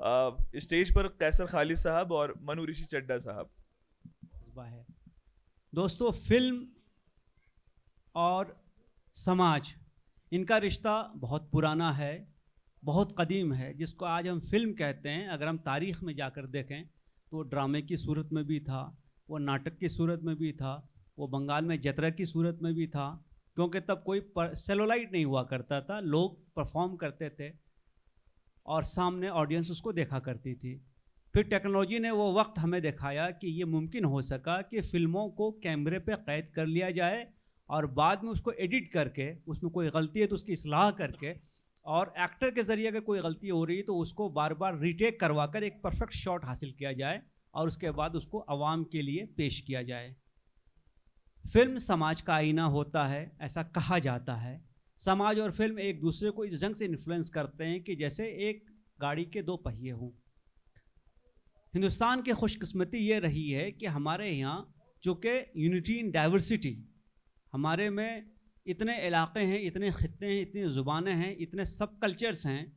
Stage पर कैसर खालिद साहब और मनु ऋषि चड्ढा साहब। है दोस्तों, फिल्म और समाज, इनका रिश्ता बहुत पुराना है, बहुत कदीम है। जिसको आज हम फिल्म कहते हैं, अगर हम तारीख़ में जाकर देखें तो ड्रामे की सूरत में भी था, वो नाटक की सूरत में भी था, वो बंगाल में जतरा की सूरत में भी था, क्योंकि तब कोई सेलुलाइट नहीं हुआ करता था। लोग परफॉर्म करते थे और सामने ऑडियंस उसको देखा करती थी। फिर टेक्नोलॉजी ने वो वक्त हमें दिखाया कि ये मुमकिन हो सका कि फ़िल्मों को कैमरे पे कैद कर लिया जाए और बाद में उसको एडिट करके, उसमें कोई गलती है तो उसकी इस्लाह करके, और एक्टर के ज़रिए अगर कोई गलती हो रही है तो उसको बार बार रीटेक करवा कर एक परफेक्ट शॉट हासिल किया जाए और उसके बाद उसको आवाम के लिए पेश किया जाए। फिल्म समाज का आईना होता है, ऐसा कहा जाता है। समाज और फिल्म एक दूसरे को इस ढंग से इन्फ्लुएंस करते हैं कि जैसे एक गाड़ी के दो पहिए हों। हिंदुस्तान की खुशकिस्मती ये रही है कि हमारे यहाँ चूँकि यूनिटी इन डाइवर्सिटी, हमारे में इतने इलाके हैं, इतने खित्ते हैं, इतनी ज़ुबानें हैं, इतने सब कल्चर्स हैं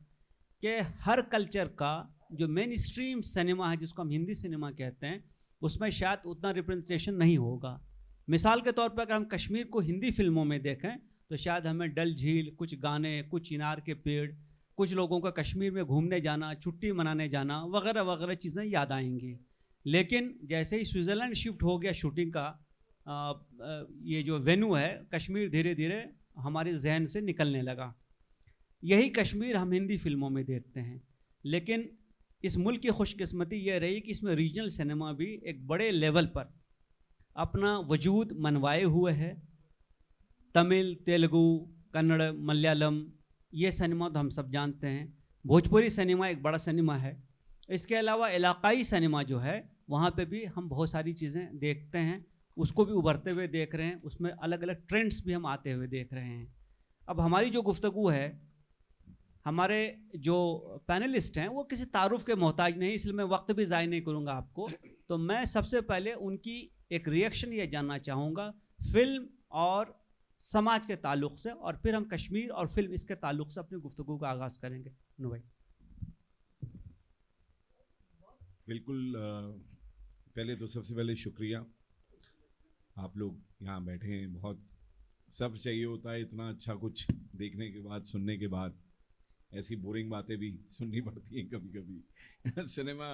कि हर कल्चर का जो मेन स्ट्रीम सिनेमा है, जिसको हम हिंदी सिनेमा कहते हैं, उसमें शायद उतना रिप्रेजेंटेशन नहीं होगा। मिसाल के तौर पर अगर हम कश्मीर को हिंदी फिल्मों में देखें तो शायद हमें डल झील, कुछ गाने, कुछ चिनार के पेड़, कुछ लोगों का कश्मीर में घूमने जाना, छुट्टी मनाने जाना वगैरह वगैरह चीज़ें याद आएंगी। लेकिन जैसे ही स्विट्ज़रलैंड शिफ्ट हो गया शूटिंग का ये जो वेन्यू है, कश्मीर धीरे धीरे हमारे जहन से निकलने लगा। यही कश्मीर हम हिंदी फिल्मों में देखते हैं। लेकिन इस मुल्क की खुशकिस्मती ये रही कि इसमें रीजनल सिनेमा भी एक बड़े लेवल पर अपना वजूद मनवाए हुए है। तमिल, तेलुगु, कन्नड़, मलयालम, ये सिनेमा तो हम सब जानते हैं। भोजपुरी सिनेमा एक बड़ा सिनेमा है। इसके अलावा इलाकाई सिनेमा जो है, वहाँ पे भी हम बहुत सारी चीज़ें देखते हैं, उसको भी उभरते हुए देख रहे हैं। उसमें अलग अलग ट्रेंड्स भी हम आते हुए देख रहे हैं। अब हमारी जो गुफ्तगू है, हमारे जो पैनलिस्ट हैं वो किसी तारुफ के मोहताज नहीं, इसलिए मैं वक्त भी ज़ाय नहीं करूँगा आपको। तो मैं सबसे पहले उनकी एक रिएक्शन ये जानना चाहूँगा फिल्म और समाज के ताल्लुक़ से, और फिर हम कश्मीर और फिल्म इसके ताल्लुक़ से अपनी गुफ्तगू का आगाज़ करेंगे। नो भाई। बिल्कुल। पहले तो सबसे पहले शुक्रिया, आप लोग यहाँ बैठे हैं। बहुत सब चाहिए होता है, इतना अच्छा कुछ देखने के बाद, सुनने के बाद ऐसी बोरिंग बातें भी सुननी पड़ती हैं कभी कभी। सिनेमा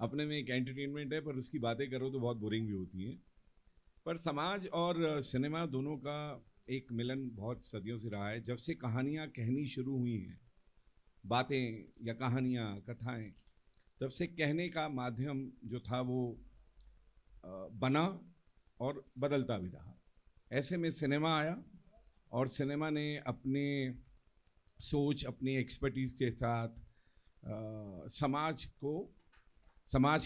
अपने में एक एंटरटेनमेंट है, पर उसकी बातें करो तो बहुत बोरिंग भी होती हैं। पर समाज और सिनेमा दोनों का एक मिलन बहुत सदियों से रहा है। जब से कहानियाँ कहनी शुरू हुई हैं, बातें या कहानियाँ, कथाएं, तब से कहने का माध्यम जो था वो बना और बदलता भी रहा। ऐसे में सिनेमा आया और सिनेमा ने अपने सोच, अपनी एक्सपर्टीज़ के साथ समाज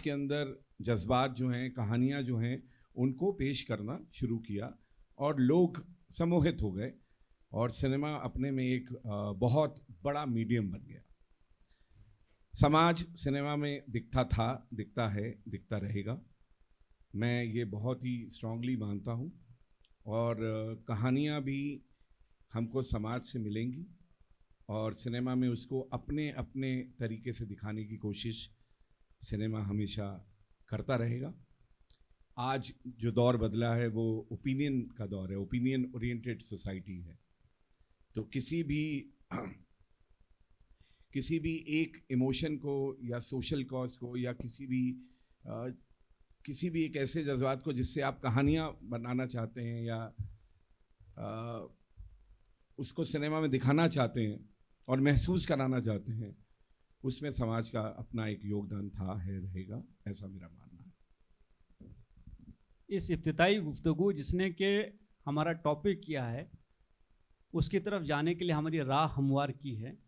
के अंदर जज्बात जो हैं, कहानियाँ जो हैं, उनको पेश करना शुरू किया और लोग सम्मोहित हो गए और सिनेमा अपने में एक बहुत बड़ा मीडियम बन गया। समाज सिनेमा में दिखता था, दिखता है, दिखता रहेगा। मैं ये बहुत ही स्ट्रांगली मानता हूँ। और कहानियाँ भी हमको समाज से मिलेंगी और सिनेमा में उसको अपने अपने तरीके से दिखाने की कोशिश सिनेमा हमेशा करता रहेगा। आज जो दौर बदला है वो ओपिनियन का दौर है, ओपिनियन ओरिएंटेड सोसाइटी है। तो किसी भी एक इमोशन को या सोशल कॉज को या किसी भी एक ऐसे जज्बात को जिससे आप कहानियाँ बनाना चाहते हैं या उसको सिनेमा में दिखाना चाहते हैं और महसूस कराना चाहते हैं, उसमें समाज का अपना एक योगदान था, है, रहेगा, ऐसा मेरा मानना है। इस इब्तिदाई गुफ्तगू जिसने कि हमारा टॉपिक किया है, उसकी तरफ जाने के लिए हमारी राह हमवार की है।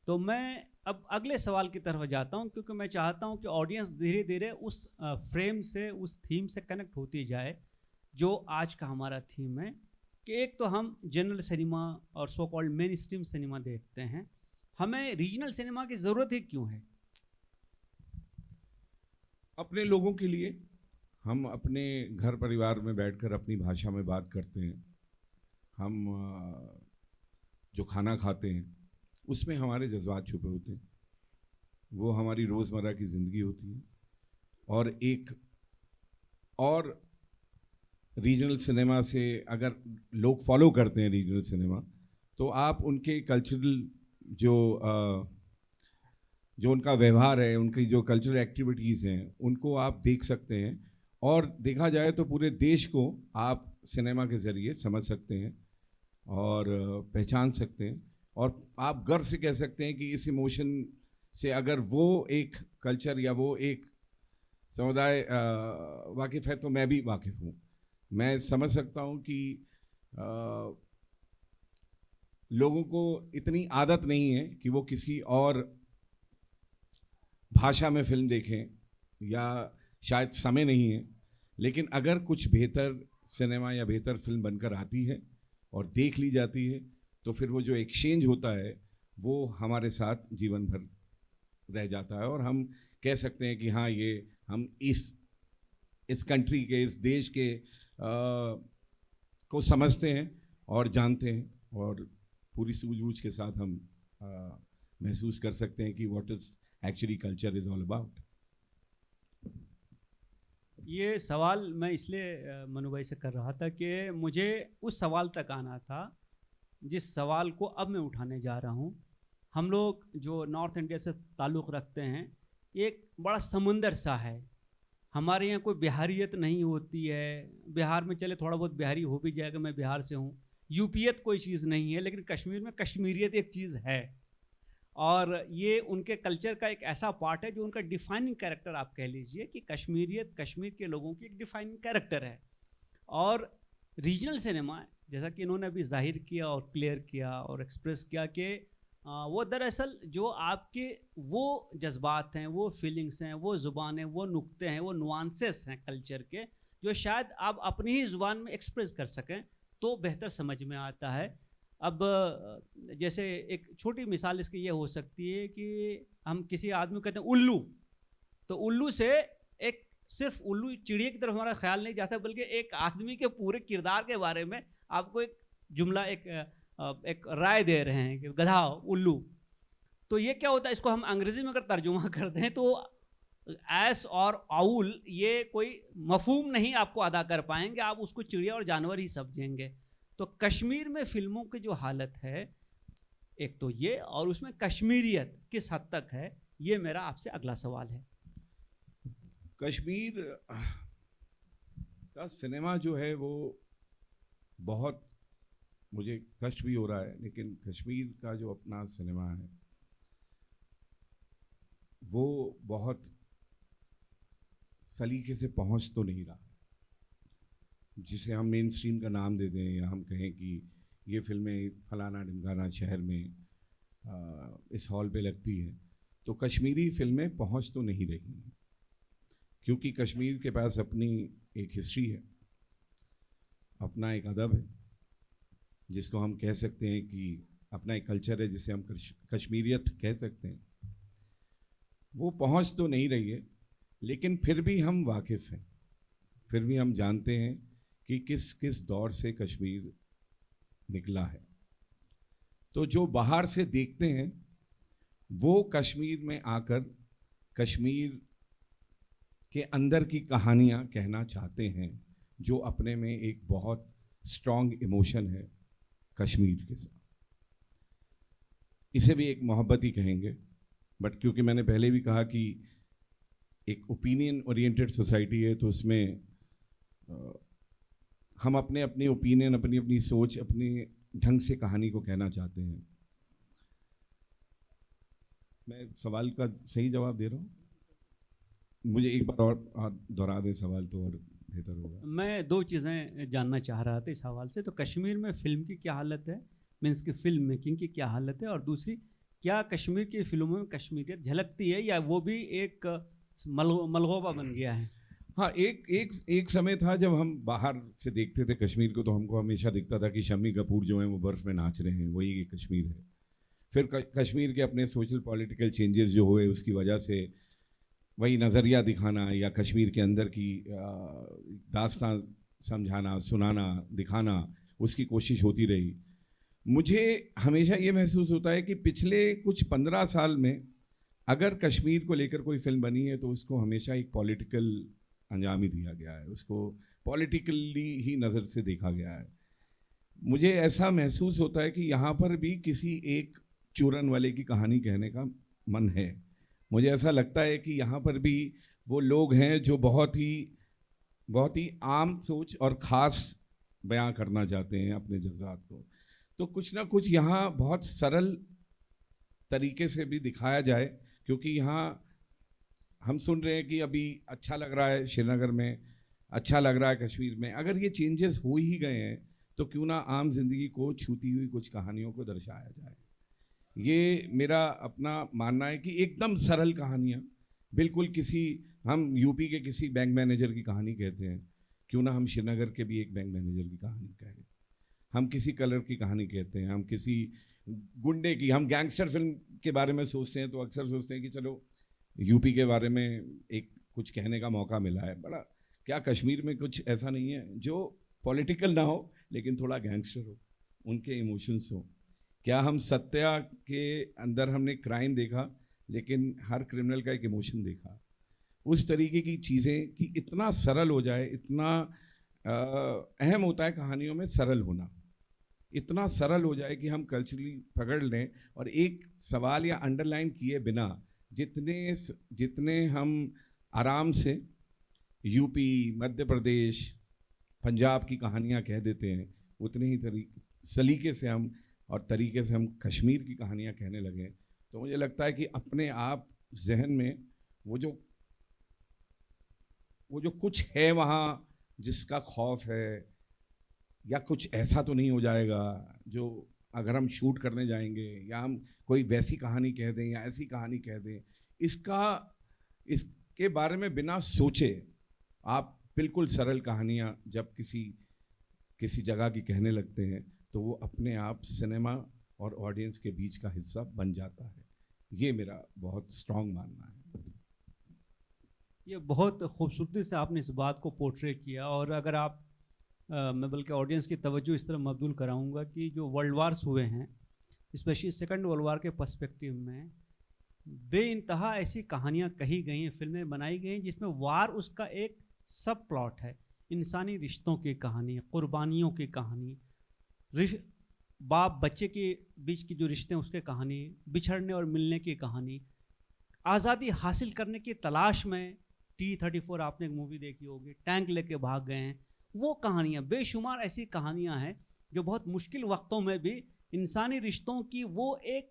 तो मैं अब अगले सवाल की तरफ जाता हूं, क्योंकि मैं चाहता हूं कि ऑडियंस धीरे धीरे उस फ्रेम से, उस थीम से कनेक्ट होती जाए जो आज का हमारा थीम है कि एक तो हम जनरल सिनेमा और so called main stream cinema देखते हैं, हमें रीजनल सिनेमा की ज़रूरत ही क्यों है? अपने लोगों के लिए। हम अपने घर परिवार में बैठकर अपनी भाषा में बात करते हैं। हम जो खाना खाते हैं उसमें हमारे जज्बात छुपे होते हैं। वो हमारी रोज़मर्रा की ज़िंदगी होती है। और एक और रीजनल सिनेमा से अगर लोग फॉलो करते हैं रीजनल सिनेमा, तो आप उनके कल्चरल जो उनका व्यवहार है, उनकी जो कल्चरल एक्टिविटीज़ हैं, उनको आप देख सकते हैं। और देखा जाए तो पूरे देश को आप सिनेमा के ज़रिए समझ सकते हैं और पहचान सकते हैं, और आप गर्व से कह सकते हैं कि इस इमोशन से अगर वो एक कल्चर या वो एक समुदाय वाकिफ़ है तो मैं भी वाकिफ़ हूँ। मैं समझ सकता हूँ कि लोगों को इतनी आदत नहीं है कि वो किसी और भाषा में फिल्म देखें, या शायद समय नहीं है, लेकिन अगर कुछ बेहतर सिनेमा या बेहतर फिल्म बनकर आती है और देख ली जाती है, तो फिर वो जो एक्सचेंज होता है वो हमारे साथ जीवन भर रह जाता है, और हम कह सकते हैं कि हाँ, ये हम इस कंट्री के, इस देश के को समझते हैं और जानते हैं, और पूरी सूझबूझ के साथ हम महसूस कर सकते हैं कि what is actually culture is all about. ये सवाल मैं इसलिए मनु भाई से कर रहा था कि मुझे उस सवाल तक आना था जिस सवाल को अब मैं उठाने जा रहा हूँ। हम लोग जो नॉर्थ इंडिया से ताल्लुक़ रखते हैं, एक बड़ा समुंदर सा है। हमारे यहाँ कोई बिहारियत नहीं होती है। बिहार में चले थोड़ा बहुत बिहारी हो भी जाएगा, मैं बिहार से हूँ। यूपीयत कोई चीज़ नहीं है, लेकिन कश्मीर में कश्मीरियत एक चीज़ है, और ये उनके कल्चर का एक ऐसा पार्ट है जो उनका डिफाइनिंग कैरेक्टर आप कह लीजिए कि कश्मीरियत कश्मीर के लोगों की एक डिफाइनिंग कैरेक्टर है। और रीजनल सिनेमा, जैसा कि इन्होंने अभी जाहिर किया और क्लियर किया और एक्सप्रेस किया कि वो दरअसल जो आपके वो जज्बात हैं, वो फीलिंग्स हैं, वो ज़ुबान हैं, वो नुक्ते हैं, वो नुआंसेस हैं कल्चर के, जो शायद आप अपनी ही ज़ुबान में एक्सप्रेस कर सकें तो बेहतर समझ में आता है। अब जैसे एक छोटी मिसाल इसकी ये हो सकती है कि हम किसी आदमी को कहते हैं उल्लू, तो उल्लू से एक सिर्फ उल्लू चिड़िया की तरफ हमारा ख्याल नहीं जाता, बल्कि एक आदमी के पूरे किरदार के बारे में आपको एक जुमला, एक राय दे रहे हैं कि गधा, उल्लू। तो ये क्या होता है, इसको हम अंग्रेज़ी में अगर तर्जुमा कर दें तो ऐस और आउल ये कोई मफहूम नहीं आपको अदा कर पाएंगे, आप उसको चिड़िया और जानवर ही समझेंगे। तो कश्मीर में फिल्मों की जो हालत है, एक तो ये, और उसमें कश्मीरियत किस हद तक है, ये मेरा आपसे अगला सवाल है। कश्मीर का सिनेमा जो है वो बहुत, मुझे कष्ट भी हो रहा है, लेकिन कश्मीर का जो अपना सिनेमा है वो बहुत सलीके से पहुंच तो नहीं रहा। जिसे हम मेन स्ट्रीम का नाम दे दें, या हम कहें कि ये फिल्में फलाना ढिमकाना शहर में इस हॉल पे लगती है, तो कश्मीरी फिल्में पहुंच तो नहीं रही हैं, क्योंकि कश्मीर के पास अपनी एक हिस्ट्री है, अपना एक अदब है, जिसको हम कह सकते हैं कि अपना एक कल्चर है, जिसे हम कश्मीरियत कह सकते हैं। वो पहुंच तो नहीं रही है, लेकिन फिर भी हम वाकिफ़ हैं, फिर भी हम जानते हैं कि किस किस दौर से कश्मीर निकला है। तो जो बाहर से देखते हैं वो कश्मीर में आकर कश्मीर के अंदर की कहानियाँ कहना चाहते हैं, जो अपने में एक बहुत स्ट्रॉन्ग इमोशन है कश्मीर के साथ। इसे भी एक मोहब्बत ही कहेंगे, बट क्योंकि मैंने पहले भी कहा कि एक ओपिनियन ओरिएंटेड सोसाइटी है, तो उसमें हम अपने अपने ओपिनियन, अपनी अपनी सोच, अपने ढंग से कहानी को कहना चाहते हैं। मैं सवाल का सही जवाब दे रहा हूँ? मुझे एक बार और दोहरा दें सवाल तो और बेहतर होगा। मैं दो चीज़ें जानना चाह रहा था इस हवाले से। तो कश्मीर में फ़िल्म की क्या हालत है, मीन्स की फ़िल्म मेकिंग की क्या हालत है, और दूसरी, क्या कश्मीर की फिल्मों में कश्मीरियत झलकती है या वो भी एक मलगोबा बन गया है? हाँ, एक समय था जब हम बाहर से देखते थे कश्मीर को, तो हमको हमेशा दिखता था कि शम्मी कपूर जो हैं वो बर्फ़ में नाच रहे हैं, वही ये कश्मीर है। फिर कश्मीर के अपने सोशल पॉलिटिकल चेंजेस जो हुए, उसकी वजह से वही नज़रिया दिखाना या कश्मीर के अंदर की दास्तान समझाना, सुनाना, दिखाना, उसकी कोशिश होती रही। मुझे हमेशा ये महसूस होता है कि पिछले कुछ 15 साल में अगर कश्मीर को लेकर कोई फिल्म बनी है तो उसको हमेशा एक पॉलिटिकल अंजाम ही दिया गया है, उसको पॉलिटिकली ही नज़र से देखा गया है। मुझे ऐसा महसूस होता है कि यहाँ पर भी किसी एक चूरन वाले की कहानी कहने का मन है। मुझे ऐसा लगता है कि यहाँ पर भी वो लोग हैं जो बहुत ही आम सोच और ख़ास बयां करना चाहते हैं अपने जज्बात को। तो कुछ ना कुछ यहाँ बहुत सरल तरीके से भी दिखाया जाए, क्योंकि यहाँ हम सुन रहे हैं कि अभी अच्छा लग रहा है श्रीनगर में, अच्छा लग रहा है कश्मीर में। अगर ये चेंजेस हो ही गए हैं तो क्यों ना आम जिंदगी को छूती हुई कुछ कहानियों को दर्शाया जाए। ये मेरा अपना मानना है कि एकदम सरल कहानियाँ, बिल्कुल किसी, हम यूपी के किसी बैंक मैनेजर की कहानी कहते हैं, क्यों ना हम श्रीनगर के भी एक बैंक मैनेजर की कहानी कहें। हम किसी कलर की कहानी कहते हैं, हम किसी गुंडे की, हम गैंगस्टर फिल्म के बारे में सोचते हैं तो अक्सर सोचते हैं कि चलो यूपी के बारे में एक कुछ कहने का मौका मिला है। बड़ा क्या कश्मीर में कुछ ऐसा नहीं है जो पॉलिटिकल ना हो लेकिन थोड़ा गैंगस्टर हो, उनके इमोशंस हो। क्या हम सत्या के अंदर हमने क्राइम देखा लेकिन हर क्रिमिनल का एक इमोशन देखा। उस तरीके की चीज़ें कि इतना सरल हो जाए, इतना अहम होता है कहानियों में सरल होना, इतना सरल हो जाए कि हम कल्चरली पकड़ लें और एक सवाल या अंडरलाइन किए बिना जितने हम आराम से यूपी, मध्य प्रदेश, पंजाब की कहानियाँ कह देते हैं, उतने ही सलीके से हम और तरीके से हम कश्मीर की कहानियाँ कहने लगे। तो मुझे लगता है कि अपने आप जहन में वो जो कुछ है वहाँ जिसका खौफ है, या कुछ ऐसा तो नहीं हो जाएगा जो अगर हम शूट करने जाएंगे या हम कोई वैसी कहानी कह दें या ऐसी कहानी कह दें, इसके बारे में बिना सोचे आप बिल्कुल सरल कहानियाँ जब किसी जगह की कहने लगते हैं तो वो अपने आप सिनेमा और ऑडियंस के बीच का हिस्सा बन जाता है। ये मेरा बहुत स्ट्रांग मानना है। ये बहुत खूबसूरती से आपने इस बात को पोर्ट्रे किया। और अगर आप मैं बल्कि ऑडियंस की तवज्जो इस तरह मबदूल कराऊंगा कि जो वर्ल्ड वार्स हुए हैं, स्पेशली सेकंड वर्ल्ड वार के पर्सपेक्टिव में बेइंतहा ऐसी कहानियाँ कही गई हैं, फिल्में बनाई गई हैं जिसमें वार उसका एक सब प्लॉट है। इंसानी रिश्तों की कहानी, कुर्बानियों की कहानी, बाप बच्चे के बीच की जो रिश्ते हैं उसके कहानी, बिछड़ने और मिलने की कहानी, आज़ादी हासिल करने की तलाश में T-34 आपने एक मूवी देखी होगी, टैंक लेके भाग गए हैं, वो कहानियाँ, बेशुमार ऐसी कहानियाँ हैं जो बहुत मुश्किल वक्तों में भी इंसानी रिश्तों की वो एक,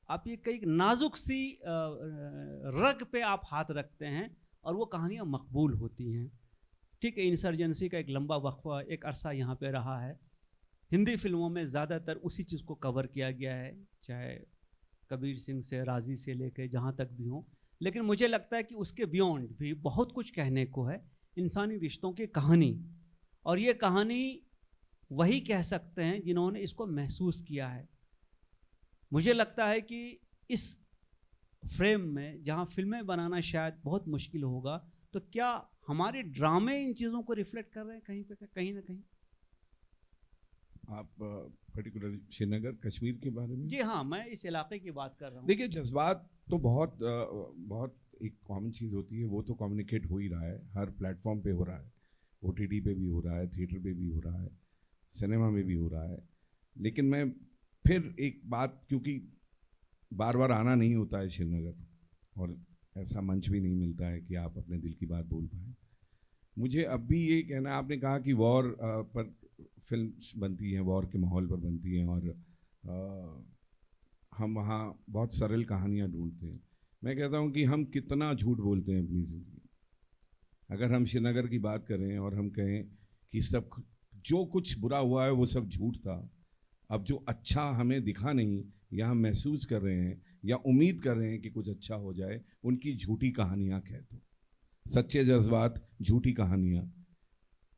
आप ये कई नाजुक सी रग पे आप हाथ रखते हैं और वो कहानियाँ मकबूल होती हैं। ठीक है, इंसर्जेंसी का एक लंबा वक्फा, एक अरसा यहाँ पे रहा है। हिंदी फिल्मों में ज़्यादातर उसी चीज़ को कवर किया गया है, चाहे कबीर सिंह से, राजी से लेके जहाँ तक भी हों। लेकिन मुझे लगता है कि उसके बियॉन्ड भी बहुत कुछ कहने को है, इंसानी रिश्तों की कहानी। और ये कहानी वही कह सकते हैं जिन्होंने इसको महसूस किया है। मुझे लगता है कि इस फ्रेम में जहाँ फिल्में बनाना शायद बहुत मुश्किल होगा, तो क्या हमारे ड्रामे इन चीज़ों को रिफ्लेक्ट कर रहे हैं कहीं ना कहीं? आप पर्टिकुलर श्रीनगर, कश्मीर के बारे में? जी हाँ, मैं इस इलाके की बात कर रहा हूँ। देखिए, जज्बात तो बहुत एक कॉमन चीज़ होती है, वो तो कम्युनिकेट हो ही रहा है, हर प्लेटफॉर्म पे हो रहा है, OTT पे भी हो रहा है, थिएटर पे भी हो रहा है, सिनेमा में भी हो रहा है। लेकिन मैं फिर एक बात, क्योंकि बार बार आना नहीं होता है श्रीनगर और ऐसा मंच भी नहीं मिलता है कि आप अपने दिल की बात बोल पाएँ, मुझे अब भी ये कहना है, आपने कहा कि वॉर पर फिल्म बनती हैं, वॉर के माहौल पर बनती हैं और हम वहाँ बहुत सरल कहानियाँ ढूंढते हैं। मैं कहता हूँ कि हम कितना झूठ बोलते हैं अपनी ज़िंदगी। अगर हम श्रीनगर की बात करें और हम कहें कि सब जो कुछ बुरा हुआ है वो सब झूठ था, अब जो अच्छा हमें दिखा नहीं या हम महसूस कर रहे हैं या उम्मीद कर रहे हैं कि कुछ अच्छा हो जाए, उनकी झूठी कहानियाँ कह दो, सच्चे जज्बात, झूठी कहानियाँ।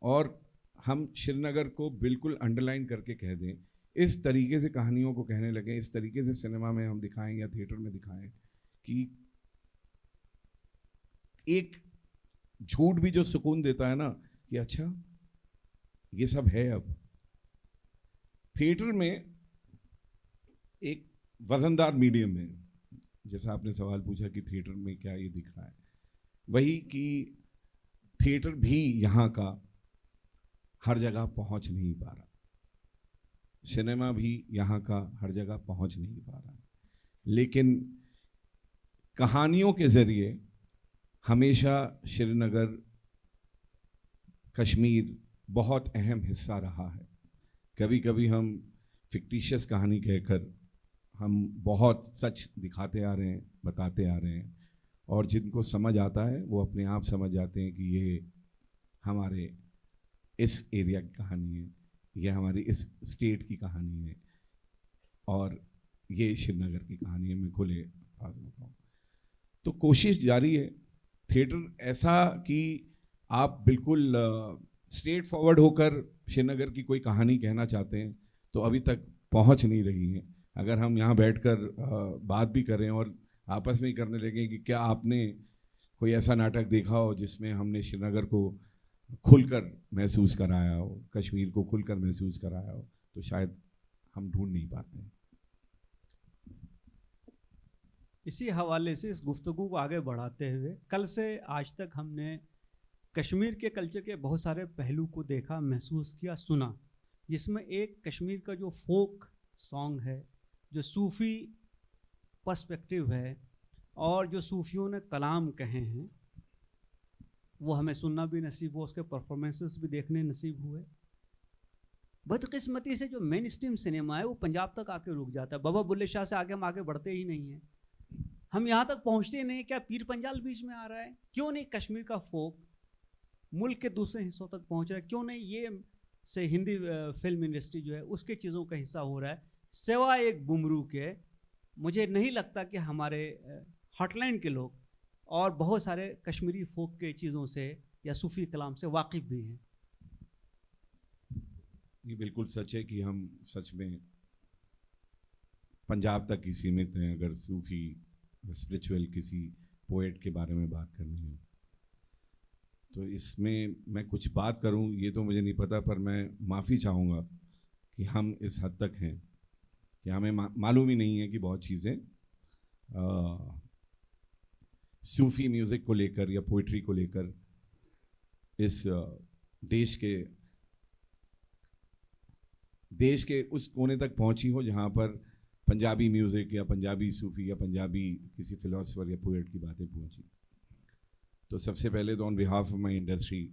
और हम श्रीनगर को बिल्कुल अंडरलाइन करके कह दें, इस तरीके से कहानियों को कहने लगे, इस तरीके से सिनेमा में हम दिखाएं या थिएटर में दिखाएं कि एक झूठ भी जो सुकून देता है ना, कि अच्छा ये सब है। अब थिएटर में एक वजनदार मीडियम है, जैसा आपने सवाल पूछा कि थिएटर में क्या ये दिख रहा है, वही कि थिएटर भी यहाँ का हर जगह पहुंच नहीं पा रहा, सिनेमा भी यहाँ का हर जगह पहुंच नहीं पा रहा, लेकिन कहानियों के जरिए हमेशा श्रीनगर, कश्मीर बहुत अहम हिस्सा रहा है। कभी कभी हम फिक्टिशियस कहानी कहकर हम बहुत सच दिखाते आ रहे हैं, बताते आ रहे हैं, और जिनको समझ आता है वो अपने आप समझ जाते हैं कि ये हमारे इस एरिया की कहानी है, ये हमारी इस स्टेट की कहानी है, और ये श्रीनगर की कहानी है। मैं खुले आवाज़ में कहूँ तो कोशिश जारी है। थिएटर ऐसा कि आप बिल्कुल स्ट्रेट फॉरवर्ड होकर श्रीनगर की कोई कहानी कहना चाहते हैं तो अभी तक पहुंच नहीं रही है। अगर हम यहाँ बैठकर बात भी करें और आपस में ही करने लगे कि क्या आपने कोई ऐसा नाटक देखा हो जिसमें हमने श्रीनगर को खुलकर महसूस कराया हो, कश्मीर को खुलकर महसूस कराया हो, तो शायद हम ढूंढ नहीं पाते हैं। इसी हवाले से इस गुफ्तगू को आगे बढ़ाते हुए, कल से आज तक हमने कश्मीर के कल्चर के बहुत सारे पहलू को देखा, महसूस किया, सुना, जिसमें एक कश्मीर का जो फोक सॉन्ग है, जो सूफ़ी पर्सपेक्टिव है, और जो सूफियों ने कलाम कहे हैं, वो हमें सुनना भी नसीब हुआ, उसके परफॉर्मेंसेस भी देखने नसीब हुए। बदकिस्मती से जो मेन स्ट्रीम सिनेमा है वो पंजाब तक आके रुक जाता है। बाबा बुल्ले शाह से आगे हम आगे बढ़ते ही नहीं हैं, हम यहाँ तक पहुँचते ही नहीं। क्या पीर पंजाल बीच में आ रहा है? क्यों नहीं कश्मीर का फोक मुल्क के दूसरे हिस्सों तक पहुँच रहा है? क्यों नहीं ये से हिंदी फिल्म इंडस्ट्री जो है उसके चीज़ों का हिस्सा हो रहा है? सिवाय एक बुमरू के मुझे नहीं लगता कि हमारे हॉटलाइन के लोग और बहुत सारे कश्मीरी फोक के चीज़ों से या सूफ़ी कलाम से वाकिफ़ भी हैं। ये बिल्कुल सच है कि हम सच में पंजाब तक ही सीमित हैं। अगर सूफ़ी स्पिरिचुअल किसी पोएट के बारे में बात करनी है तो इसमें मैं कुछ बात करूं ये तो मुझे नहीं पता, पर मैं माफ़ी चाहूँगा कि हम इस हद तक हैं कि हमें मालूम ही नहीं है कि बहुत चीज़ें सूफ़ी म्यूज़िक को लेकर या पोइट्री को लेकर इस देश के उस कोने तक पहुंची हो जहां पर पंजाबी म्यूज़िक या पंजाबी सूफ़ी या पंजाबी किसी फिलोसफर या पोएट की बातें पहुंची। तो सबसे पहले तो on behalf of my industry,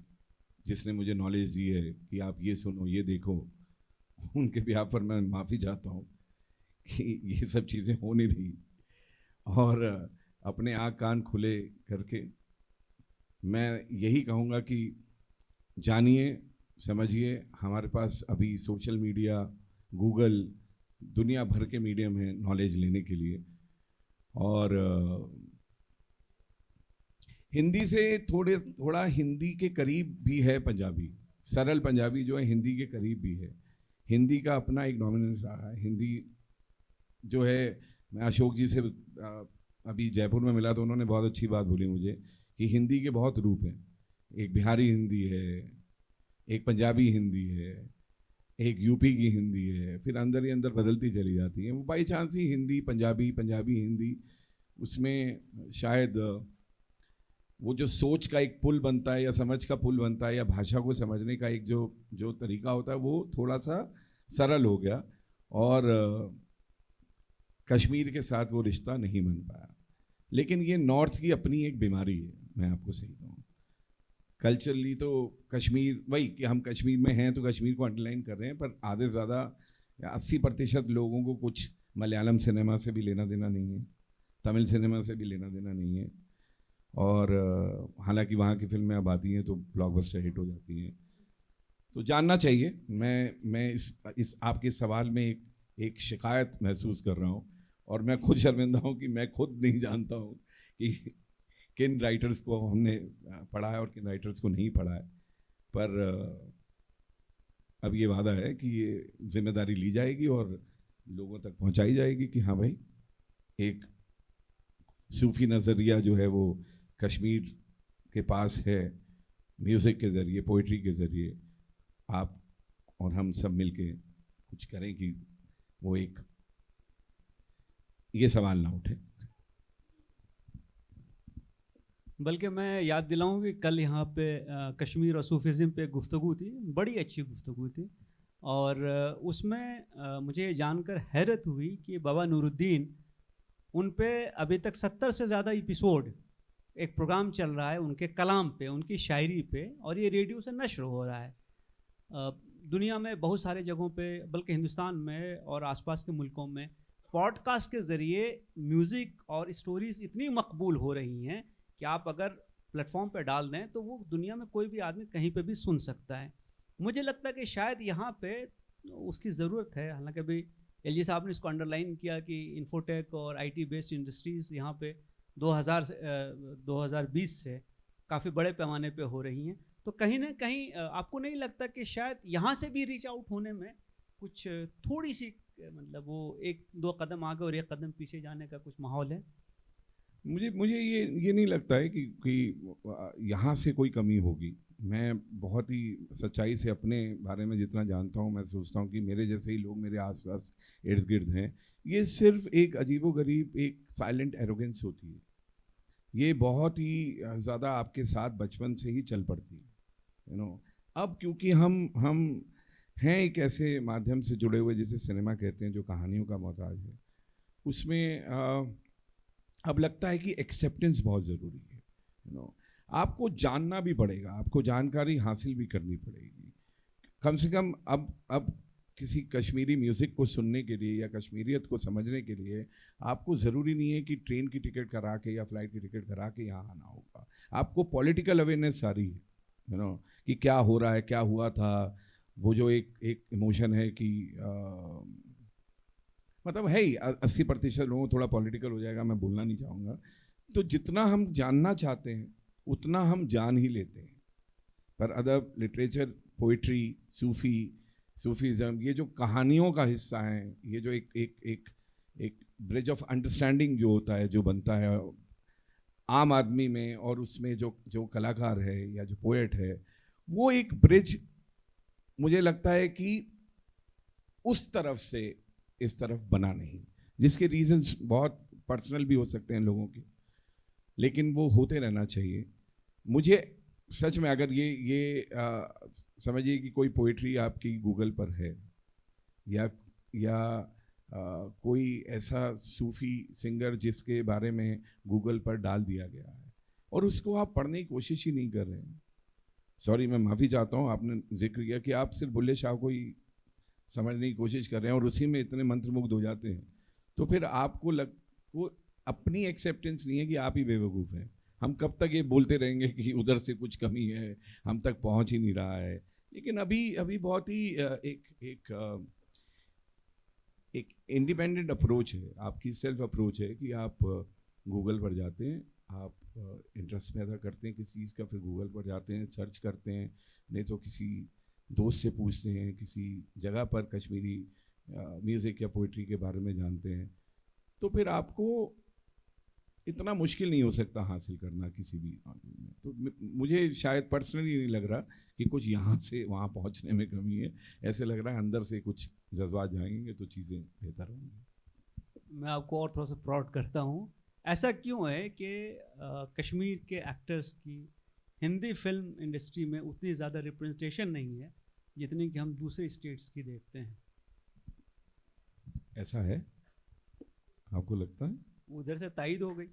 जिसने मुझे नॉलेज दी है कि आप ये सुनो, ये देखो, उनके बिहाफ पर मैं माफ़ी चाहता हूँ कि ये सब चीज़ें हो नहीं रही। और अपने आँख कान खुले करके मैं यही कहूँगा कि जानिए, समझिए, हमारे पास अभी सोशल मीडिया, गूगल, दुनिया भर के मीडियम हैं नॉलेज लेने के लिए। और हिंदी से थोड़ा हिंदी के करीब भी है पंजाबी, सरल पंजाबी जो है हिंदी के करीब भी है। हिंदी का अपना एक डोमिनेंस रहा है। हिंदी जो है, मैं अशोक जी से अभी जयपुर में मिला तो उन्होंने बहुत अच्छी बात बोली मुझे कि हिंदी के बहुत रूप हैं। एक बिहारी हिंदी है, एक पंजाबी हिंदी है, एक यूपी की हिंदी है, फिर अंदर ही अंदर बदलती चली जाती है। वो बाई चांस ही हिंदी पंजाबी, पंजाबी हिंदी, उसमें शायद वो जो सोच का एक पुल बनता है या समझ का पुल बनता है या भाषा को समझने का एक जो तरीका होता है वो थोड़ा सा सरल हो गया, और कश्मीर के साथ वो रिश्ता नहीं बन पाया। लेकिन ये नॉर्थ की अपनी एक बीमारी है, मैं आपको सही कहूँ। कल्चरली तो कश्मीर, वही कि हम कश्मीर में हैं तो कश्मीर को अंडरलाइन कर रहे हैं, पर आधे से ज़्यादा 80% लोगों को कुछ मलयालम सिनेमा से भी लेना देना नहीं है, तमिल सिनेमा से भी लेना देना नहीं है। और हालांकि वहाँ की फिल्में अब आती हैं तो ब्लॉकबस्टर हिट हो जाती हैं। तो जानना चाहिए। मैं इस आपके सवाल में एक शिकायत महसूस कर रहा हूँ, और मैं खुद शर्मिंदा हूँ कि मैं खुद नहीं जानता हूँ कि किन राइटर्स को हमने पढ़ा है और किन राइटर्स को नहीं पढ़ा है। पर अब ये वादा है कि ये जिम्मेदारी ली जाएगी और लोगों तक पहुँचाई जाएगी कि हाँ भाई, एक सूफ़ी नज़रिया जो है वो कश्मीर के पास है, म्यूज़िक के ज़रिए, पोइट्री के ज़रिए आप और हम सब मिलके कुछ करें कि वो एक ये सवाल ना उठे। बल्कि मैं याद दिलाऊं कि कल यहाँ पे कश्मीर और सूफीज़म पे गुफ्तगू थी, बड़ी अच्छी गुफ्तगू थी। और उसमें मुझे ये जानकर हैरत हुई कि बाबा नूरुद्दीन, उन पे अभी तक 70 से ज़्यादा एपिसोड एक प्रोग्राम चल रहा है उनके कलाम पे, उनकी शायरी पे, और ये रेडियो से नश्र हो रहा है। दुनिया में बहुत सारे जगहों पे, बल्कि हिंदुस्तान में और आसपास के मुल्कों में पॉडकास्ट के ज़रिए म्यूज़िक और स्टोरीज़ इतनी मकबूल हो रही हैं कि आप अगर प्लेटफॉर्म पे डाल दें तो वो दुनिया में कोई भी आदमी कहीं पे भी सुन सकता है। मुझे लगता है कि शायद यहाँ पे उसकी ज़रूरत है। हालांकि अभी एलजी साहब ने इसको अंडरलाइन किया कि इन्फोटेक और आईटी बेस्ड इंडस्ट्रीज़ यहाँ पे 2020 से काफ़ी बड़े पैमाने पे हो रही हैं। तो कहीं ना कहीं आपको नहीं लगता कि शायद यहाँ से भी रीच आउट होने में कुछ थोड़ी सी मतलब वो एक दो कदम आगे और एक कदम पीछे जाने का कुछ माहौल है? मुझे ये नहीं लगता है कि यहाँ से कोई कमी होगी। मैं बहुत ही सच्चाई से अपने बारे में जितना जानता हूँ, मैं सोचता हूँ कि मेरे जैसे ही लोग मेरे आसपास इर्द गिर्द हैं। ये सिर्फ एक अजीबोगरीब एक साइलेंट एरोगेंस होती है। ये बहुत ही ज़्यादा आपके साथ बचपन से ही चल पड़ती है, अब क्योंकि हम हैं एक ऐसे माध्यम से जुड़े हुए जिसे सिनेमा कहते हैं, जो कहानियों का मोहताज है, उसमें अब लगता है कि एक्सेप्टेंस बहुत ज़रूरी है। आपको जानना भी पड़ेगा, आपको जानकारी हासिल भी करनी पड़ेगी। कम से कम अब किसी कश्मीरी म्यूज़िक को सुनने के लिए या कश्मीरियत को समझने के लिए आपको ज़रूरी नहीं है कि ट्रेन की टिकट करा के या फ्लाइट की टिकट करा के यहाँ आना होगा। आपको पॉलिटिकल अवेयरनेस सारी है, कि क्या हो रहा है, क्या हुआ था। वो जो एक इमोशन है कि मतलब है ही 80% लोगों को थोड़ा पॉलिटिकल हो जाएगा, मैं बोलना नहीं चाहूँगा। तो जितना हम जानना चाहते हैं उतना हम जान ही लेते हैं। पर अदब, लिटरेचर, पोइट्री, सूफीज़म, ये जो कहानियों का हिस्सा है, ये जो एक ब्रिज ऑफ अंडरस्टैंडिंग जो होता है, जो बनता है आम आदमी में, और उसमें जो कलाकार है या जो पोएट है, वो एक ब्रिज मुझे लगता है कि उस तरफ से इस तरफ बना नहीं, जिसके रीजंस बहुत पर्सनल भी हो सकते हैं लोगों के, लेकिन वो होते रहना चाहिए। मुझे सच में अगर ये समझिए कि कोई पोइट्री आपकी गूगल पर है या कोई ऐसा सूफी सिंगर जिसके बारे में गूगल पर डाल दिया गया है और उसको आप पढ़ने की कोशिश ही नहीं कर रहे हैं। सॉरी, मैं माफ़ी चाहता हूँ, आपने जिक्र किया कि आप सिर्फ बुल्ले शाह को ही समझने की कोशिश कर रहे हैं और उसी में इतने मंत्रमुग्ध हो जाते हैं, तो फिर आपको वो अपनी एक्सेप्टेंस नहीं है कि आप ही बेवकूफ़ हैं। हम कब तक ये बोलते रहेंगे कि उधर से कुछ कमी है, हम तक पहुंच ही नहीं रहा है। लेकिन अभी बहुत ही एक इंडिपेंडेंट अप्रोच है, आपकी सेल्फ अप्रोच है कि आप गूगल पर जाते हैं, आप इंटरेस्ट पैदा करते हैं किसी चीज़ का, फिर गूगल पर जाते हैं, सर्च करते हैं, नहीं तो किसी दोस्त से पूछते हैं, किसी जगह पर कश्मीरी म्यूज़िक या पोइट्री के बारे में जानते हैं, तो फिर आपको इतना मुश्किल नहीं हो सकता हासिल करना किसी भी में। तो मुझे शायद पर्सनली नहीं लग रहा कि कुछ यहाँ से वहाँ पहुँचने में कमी है। ऐसे लग रहा है अंदर से कुछ जज्बात जाएंगे तो चीज़ें बेहतर होंगी। मैं आपको और थोड़ा सा प्राउड करता हूँ। ऐसा क्यों है कि कश्मीर के एक्टर्स की हिंदी फिल्म इंडस्ट्री में उतनी ज़्यादा रिप्रेजेंटेशन नहीं है जितनी कि हम दूसरे स्टेट्स की देखते हैं? ऐसा है, आपको लगता है? उधर से तायद हो गई।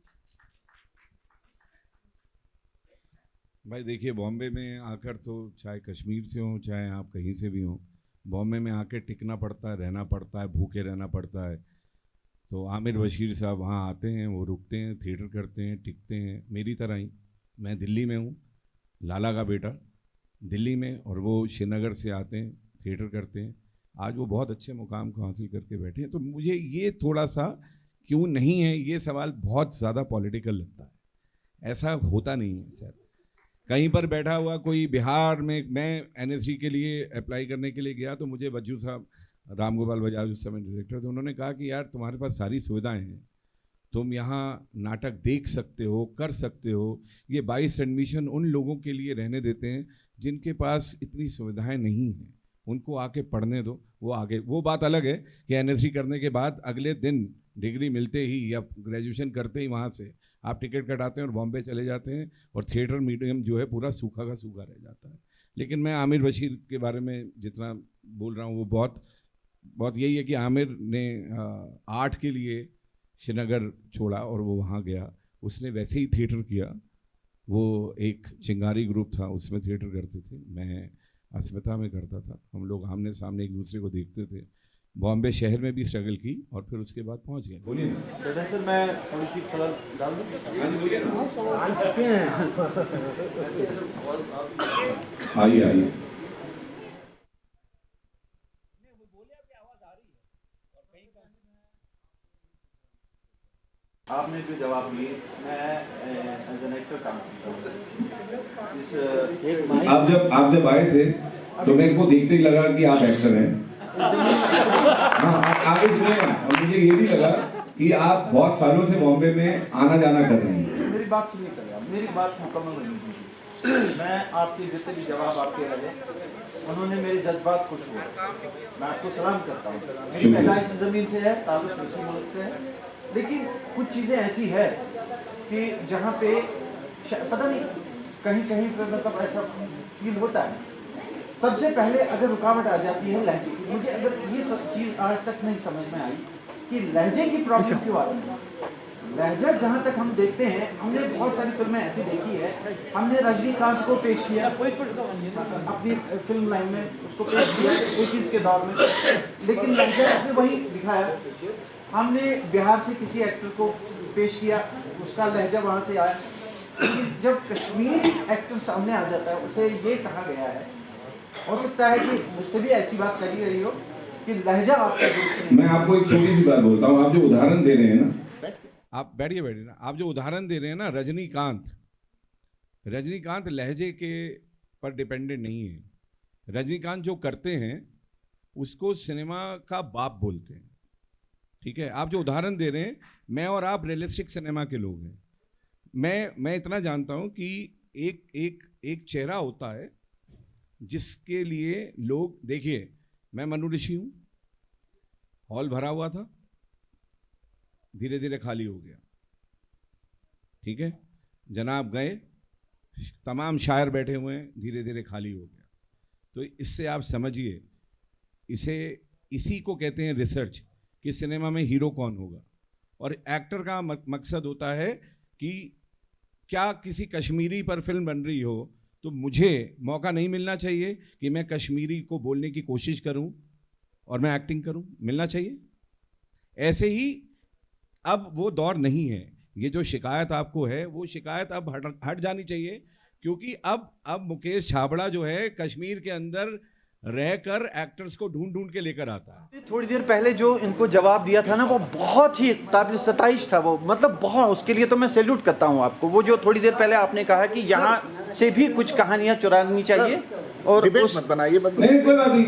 भाई देखिए, बॉम्बे में आकर तो चाहे कश्मीर से हो चाहे आप कहीं से भी हो, बॉम्बे में आके टिकना पड़ता है, रहना पड़ता है, भूखे रहना पड़ता है। तो आमिर बशीर साहब वहाँ आते हैं, वो रुकते हैं, थिएटर करते हैं, टिकते हैं। मेरी तरह ही मैं दिल्ली में हूँ, लाला का बेटा दिल्ली में, और वो श्रीनगर से आते हैं, थिएटर करते हैं। आज वो बहुत अच्छे मुकाम को हासिल करके बैठे हैं। तो मुझे ये थोड़ा सा क्यों नहीं है, ये सवाल बहुत ज़्यादा पॉलिटिकल लगता है। ऐसा होता नहीं है सर। कहीं पर बैठा हुआ कोई बिहार में, मैं एनएसडी के लिए अप्लाई करने के लिए गया तो मुझे बज्जू साहब, राम गोपाल बजाज उस समय डायरेक्टर थे, उन्होंने कहा कि यार तुम्हारे पास सारी सुविधाएं हैं, तुम यहाँ नाटक देख सकते हो, कर सकते हो। ये 22 एडमिशन उन लोगों के लिए रहने देते हैं जिनके पास इतनी सुविधाएं नहीं हैं, उनको आके पढ़ने दो, वो आगे। वो बात अलग है कि एनएसडी करने के बाद अगले दिन डिग्री मिलते ही या ग्रेजुएशन करते ही वहाँ से आप टिकट कटाते हैं और बॉम्बे चले जाते हैं और थिएटर मीडियम जो है पूरा सूखा का सूखा रह जाता है। लेकिन मैं आमिर बशीर के बारे में जितना बोल रहा हूँ वो बहुत यही है कि आमिर ने आर्ट के लिए श्रीनगर छोड़ा और वो वहाँ गया, उसने वैसे ही थिएटर किया। वो एक चिंगारी ग्रुप था, उसमें थिएटर करते थे, मैं अस्मिता में करता था, हम लोग आमने सामने एक दूसरे को देखते थे। बॉम्बे शहर में भी स्ट्रगल की और फिर उसके बाद पहुंच गए। बोलिए बेटा सर, मैं थोड़ी सी खलल डाल दूं? आइए आइए। आपने जो जवाब दिए, मैं एज एन एक्टर काम करता हूँ। आप जब आए थे तो मेरे को देखते ही लगा कि आप एक्टर हैं। हाँ, आगे सुनिएगा। और मुझे ये भी लगा कि आप बहुत सालों से बॉम्बे में आना जाना कर रहे हैं। मेरी बात सुनिए चलिए, मेरी बात मुकम्मल नहीं की। मैं आपके जितने भी जवाब आपके लगे, उन्होंने मेरे जज्बात को छुआ। मैं आपको सलाम करता हूँ। मेरी पैदाइश ज़मीन से है, ताल्लुक इसी मुल्क से है, लेकिन कुछ चीज़ें ऐसी है कि जहाँ पे पता नहीं कहीं कहीं पर मतलब ऐसा फील होता है। सबसे पहले अगर रुकावट आ जाती है लहजे की, मुझे अगर ये सब चीज़ आज तक नहीं समझ में आई कि लहजे की प्रॉब्लम क्यों आती है। लहजा जहाँ तक हम देखते हैं, हमने बहुत सारी फिल्में ऐसी देखी है, हमने रजनीकांत को पेश किया अपनी फिल्म लाइन में, उसको पेश किया 21 के दौर में, लेकिन लहजा उसने वही दिखाया। हमने बिहार से किसी एक्टर को पेश किया, उसका लहजा वहाँ से आया। लेकिन जब कश्मीरी एक्टर सामने आ जाता है, उसे ये कहा गया है, हो सकता है कि मुझसे भी ऐसी बात कही गई हो कि लहजा आपका दूसरे। मैं आपको एक छोटी सी बात बोलता हूँ। आप जो उदाहरण दे रहे हैं ना, आप बैठिए ना, आप जो उदाहरण दे रहे हैं ना, रजनीकांत लहजे के पर डिपेंडेंट नहीं है। रजनीकांत जो करते हैं उसको सिनेमा का बाप बोलते हैं, ठीक है। आप जो उदाहरण दे रहे हैं, मैं और आप रियलिस्टिक सिनेमा के लोग हैं। मैं इतना जानता हूं कि एक चेहरा होता है जिसके लिए लोग, देखिए मैं मनु ऋषि हूं, हॉल भरा हुआ था, धीरे धीरे खाली हो गया, ठीक है। जनाब गए, तमाम शायर बैठे हुए हैं, धीरे धीरे खाली हो गया। तो इससे आप समझिए, इसी को कहते हैं रिसर्च, कि सिनेमा में हीरो कौन होगा। और एक्टर का मकसद होता है कि क्या किसी कश्मीरी पर फिल्म बन रही हो तो मुझे मौका नहीं मिलना चाहिए कि मैं कश्मीरी को बोलने की कोशिश करूं और मैं एक्टिंग करूं, मिलना चाहिए। ऐसे ही अब वो दौर नहीं है। ये जो शिकायत आपको है, वो शिकायत अब हट जानी चाहिए, क्योंकि अब मुकेश छाबड़ा जो है कश्मीर के अंदर रहकर एक्टर्स को ढूंढ के लेकर आता है। थोड़ी देर पहले जो इनको जवाब दिया था ना, वो बहुत ही काबिल सताइश था। वो मतलब बहुत, उसके लिए तो मैं सैल्यूट करता हूँ आपको। वो जो थोड़ी देर पहले आपने कहा कि यहाँ से भी कुछ कहानियाँ चुरानी चाहिए और मत बनाइए। नहीं, कोई बात नहीं,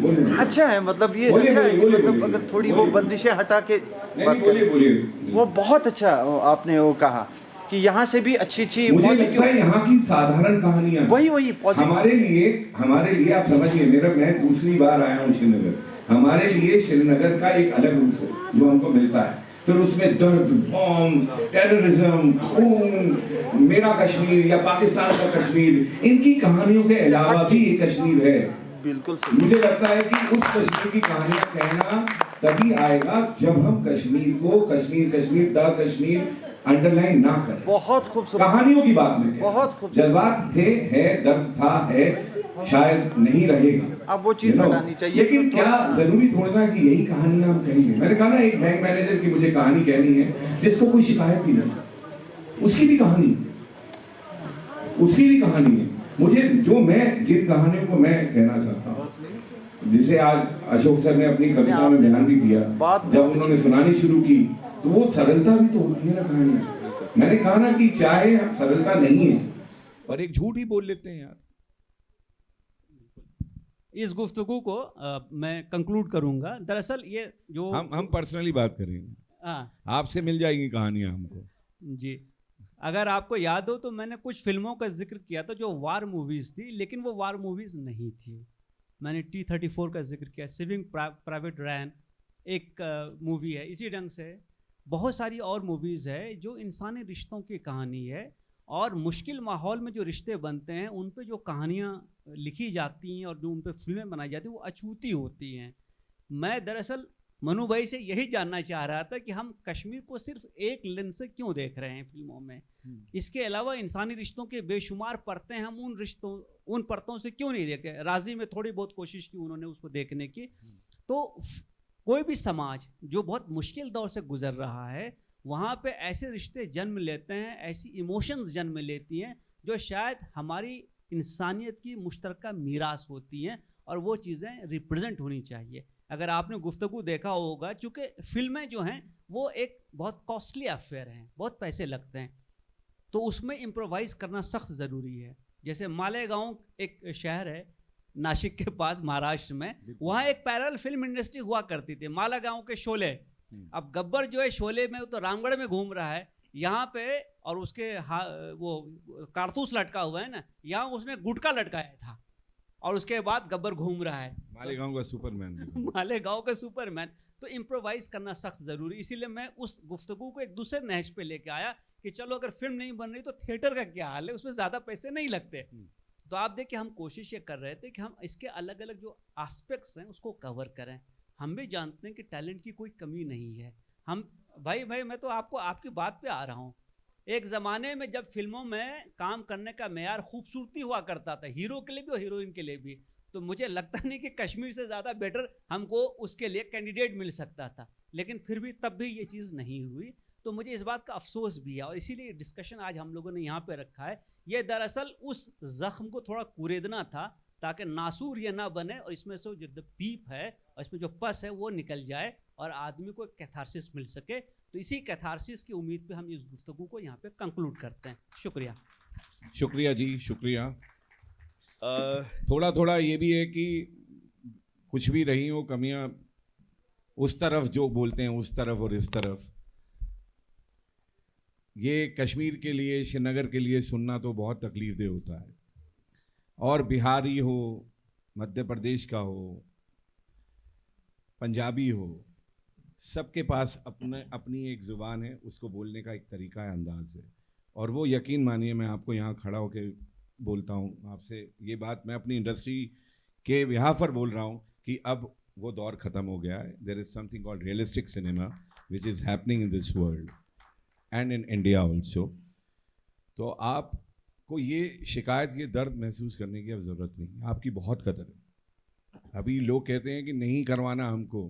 बोले। अच्छा है, मतलब ये अच्छा है कि मतलब अगर थोड़ी वो बंदिशें हटा के बोलिए। वो बहुत अच्छा आपने वो कहा कि यहाँ से भी अच्छी मुझे लगता है यहाँ की साधारण कहानियां वही हमारे लिए आप समझिए, मैं दूसरी बार आया हूँ श्रीनगर। हमारे लिए श्रीनगर का एक अलग रूप है जो हमको मिलता है। फिर उसमें दर्द, बॉम्ब, टेररिज्म, खून, मेरा कश्मीर या पाकिस्तान का कश्मीर, इनकी कहानियों के अलावा भी ये कश्मीर है। बिल्कुल। मुझे लगता है कि उस कश्मीर की कहानियां कहना तभी आएगा जब हम कश्मीर को कश्मीर द कश्मीर अंडरलाइन ना करें। बहुत खूबसूरत कहानियों की बात में बहुत खूबसूरत जज्बात थे, है, दर्द था, है, शायद नहीं रहेगा। अब वो चीज हटानी चाहिए। लेकिन क्या जरूरी थोड़ा ना कि यही कहानियां हम कहेंगे। मैंने कहा ना, एक बैंक मैनेजर की मुझे कहानी कहनी है जिसको कोई शिकायत ही नहीं, उसकी भी कहानी है। मुझे जिन कहानियों को मैं कहना चाहता हूँ, जिसे आज अशोक सर ने अपनी कविता में बयान भी किया, जब उन्होंने सुनानी शुरू की तो वो सरलता भी तो होती है ना कहानी। मैंने कहा ना कि चाहे सरलता नहीं है पर एक झूठ ही बोल लेते हैं यार। इस गुफ्तगू को मैं कंक्लूड करूंगा। दरअसल ये जो हम पर्सनली बात करेंगे, आपसे मिल जाएगी कहानियां हमको जी। अगर आपको याद हो तो मैंने कुछ फिल्मों का जिक्र किया था जो वार मूवीज थी, लेकिन वो वार मूवीज नहीं थी। मैंने T-34 का जिक्र किया, सेविंग प्राइवेट रैन एक मूवी है इसी ढंग से। बहुत सारी और मूवीज़ है जो इंसानी रिश्तों की कहानी है, और मुश्किल माहौल में जो रिश्ते बनते हैं उन पे जो कहानियाँ लिखी जाती हैं और जो उन पे फिल्में बनाई जाती हैं वो अछूती होती हैं। मैं दरअसल मनु भाई से यही जानना चाह रहा था कि हम कश्मीर को सिर्फ एक लेंस से क्यों देख रहे हैं फिल्मों में, इसके अलावा इंसानी रिश्तों के बेशुमार परतें हम उन परतों से क्यों नहीं देखे। राजी में थोड़ी बहुत कोशिश की उन्होंने उसको देखने की। तो कोई भी समाज जो बहुत मुश्किल दौर से गुजर रहा है वहाँ पे ऐसे रिश्ते जन्म लेते हैं, ऐसी इमोशंस जन्म लेती हैं जो शायद हमारी इंसानियत की मुश्तरका मीरास होती हैं, और वो चीज़ें रिप्रेजेंट होनी चाहिए। अगर आपने गुफ्तगू देखा होगा, चूँकि फिल्में जो हैं वो एक बहुत कॉस्टली अफेयर हैं, बहुत पैसे लगते हैं, तो उसमें इम्प्रोवाइज़ करना सख्त ज़रूरी है। जैसे मालेगांव एक शहर है नासिक के पास महाराष्ट्र में, वहाँ एक पैरेलल फिल्म इंडस्ट्री हुआ करती थी, मालेगांव के शोले। अब गब्बर जो है शोले में तो रामगढ़ में घूम रहा है, यहाँ पे और उसके वो कारतूस लटका हुआ है ना, यहाँ उसने गुटका लटकाया था, और उसके बाद गब्बर घूम रहा है मालेगांव का सुपरमैन मालेगांव का सुपरमैन। तो इम्प्रोवाइज करना सख्त ज़रूरी, इसीलिए मैं उस गुफ्तगू को एक दूसरे नहज पे लेके आया कि चलो अगर फिल्म नहीं बन रही तो थिएटर का क्या हाल है, उसमें ज़्यादा पैसे नहीं लगते। तो आप देखिए हम कोशिश ये कर रहे थे कि हम इसके अलग अलग जो एस्पेक्ट्स हैं उसको कवर करें। हम भी जानते हैं कि टैलेंट की कोई कमी नहीं है। हम भाई मैं तो आपको आपकी बात पे आ रहा हूँ। एक ज़माने में जब फिल्मों में काम करने का मेयार खूबसूरती हुआ करता था, हीरो के लिए भी और हीरोइन के लिए भी, तो मुझे लगता नहीं कि कश्मीर से ज़्यादा बेटर हमको उसके लिए कैंडिडेट मिल सकता था, लेकिन फिर भी तब भी ये चीज़ नहीं हुई। तो मुझे इस बात का अफसोस भी है, और इसीलिए डिस्कशन आज हम लोगों ने यहाँ पे रखा है। ये दरअसल उस ज़ख्म को थोड़ा कुरेदना था ताकि नासूर ये ना बने, और इसमें से जो पीप है और इसमें जो पस है वो निकल जाए और आदमी को एक कैथारसिस मिल सके। तो इसी कैथारसिस की उम्मीद पे हम इस गुफ्तगू को यहाँ पे कंक्लूड करते हैं। शुक्रिया। शुक्रिया जी, शुक्रिया। थोड़ा थोड़ा ये भी है कि कुछ भी रही हो कमियां, उस तरफ जो बोलते हैं उस तरफ और इस तरफ, ये कश्मीर के लिए, श्रीनगर के लिए सुनना तो बहुत तकलीफदेह होता है। और बिहारी हो, मध्य प्रदेश का हो, पंजाबी हो, सबके पास अपनी एक ज़ुबान है, उसको बोलने का एक तरीका है, अंदाज है। और वो यकीन मानिए मैं आपको यहाँ खड़ा होकर बोलता हूँ आपसे ये बात, मैं अपनी इंडस्ट्री के बिहाफ पर बोल रहा हूँ कि अब वो दौर ख़त्म हो गया है। There is something called realistic cinema which is happening in this world and in India also. तो आपको ये शिकायत, ये दर्द महसूस करने की अब ज़रूरत नहीं, आपकी बहुत कदर है। अभी लोग कहते हैं कि नहीं करवाना हमको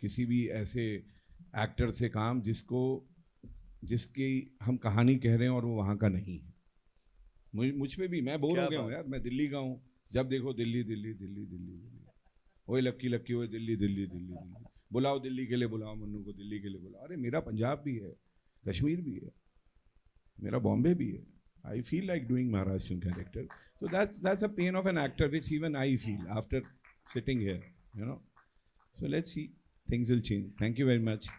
किसी भी ऐसे एक्टर से काम जिसकी हम कहानी कह रहे हैं और वो वहाँ का नहीं है। मुझ पे भी, मैं बोर हो गया हूँ यार, मैं दिल्ली का हूँ, जब देखो दिल्ली दिल्ली दिल्ली दिल्ली दिल्ली, वही लक्की लक्की, वही दिल्ली दिल्ली दिल्ली दिल्ली, बुलाओ दिल्ली के लिए बुलाओ, मन्नू को दिल्ली के लिए बुलाओ। अरे मेरा पंजाब भी है, कश्मीर भी है, मेरा बॉम्बे भी है। I feel like doing Maharashtrian character. So that's a pain of an actor which even I feel after sitting here, you know. So let's see, things will change. Thank you very much.